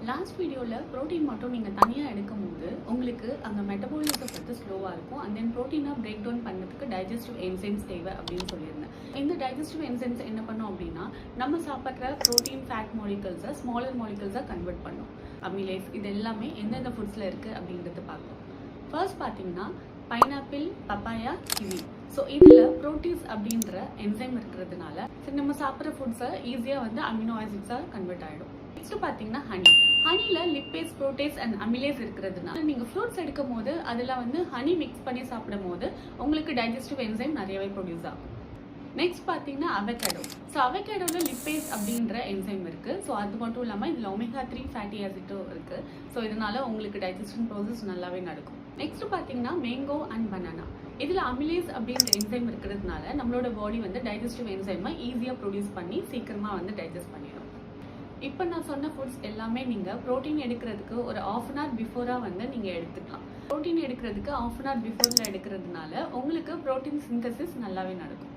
Last வீடியோவில் protein மட்டும் நீங்கள் தனியாக எடுக்கும்போது உங்களுக்கு அங்கே மெட்டபாலிசம் வந்து ஸ்லோவாக இருக்கும் அண்ட் தென் ப்ரோட்டீனாக பிரேக் டவுன் பண்ணுறதுக்கு டைஜஸ்டிவ் என்சைம்ஸ் தேவை அப்படின்னு சொல்லியிருந்தேன். இந்த டைஜஸ்டிவ் என்சைம்ஸ் என்ன பண்ணோம் அப்படின்னா நம்ம சாப்பிட்ற ப்ரோட்டீன் ஃபேட் மாலிகல்ஸை ஸ்மாலர் மாலிகல்ஸாக கன்வெர்ட் பண்ணோம். அமிலேஸ் இது எல்லாமே எந்தெந்த ஃபுட்ஸில் இருக்குது அப்படின்றது பார்க்கலாம். ஃபர்ஸ்ட் பார்த்தீங்கன்னா பைனாப்பிள், பப்பாயா, கிவி. ஸோ இதில் ப்ரோட்டீன்ஸ் அப்படின்ற என்சைம் இருக்கிறதுனால நம்ம சாப்பிட்ற ஃபுட்ஸை ஈஸியாக வந்து அமினோ ஆசிட்ஸாக கன்வெர்ட் ஆகிடும். நெக்ஸ்ட் பார்த்தீங்கன்னா ஹனியில் லிப்பேஸ், புரோட்டேஸ் அண்ட் அமிலேஸ் இருக்கிறதுனால நீங்கள் ஃப்ரூட்ஸ் எடுக்கும் போது அதில் வந்து ஹனி மிக்ஸ் பண்ணி சாப்பிடும் போது உங்களுக்கு டைஜஸ்டிவ் என்சைம் நிறையவே ப்ரொடியூஸ் ஆகும். நெக்ஸ்ட் பார்த்தீங்கன்னா அவகேடோ. ஸோ அவகேடோவில் லிப்பேஸ் அப்படின்ற என்சைம் இருக்குது. ஸோ அது மட்டும் இல்லாமல் இதில் ஒமேகா 3 ஃபேட்டி ஆசிட்டும் இருக்குது. ஸோ இதனால உங்களுக்கு டைஜஸ்டிவ் ப்ராசஸ் நல்லாவே நடக்கும். நெக்ஸ்ட் பார்த்தீங்கன்னா மேங்கோ அண்ட் பனானா. இதில் அமிலேஸ் அப்படின்ற என்சைம் இருக்கிறதுனால நம்மளோட பாடி வந்து டைஜஸ்டிவ் என்சைமை ஈஸியாக ப்ரொடியூஸ் பண்ணி சீக்கிரமாக வந்து டைஜஸ்ட் பண்ணிடும். இப்போ நான் சொன்ன ஃபுட்ஸ் எல்லாமே நீங்கள் ப்ரோட்டீன் எடுக்கிறதுக்கு ஒரு ½ அன் ஹவர் பிஃபோராக வந்து நீங்கள் எடுத்துக்கலாம். ப்ரோட்டீன் எடுக்கிறதுக்கு ½ அன் ஹவர் பிஃபோரில் எடுக்கிறதுனால உங்களுக்கு ப்ரோட்டீன் சிந்தசிஸ் நல்லாவே நடக்கும்.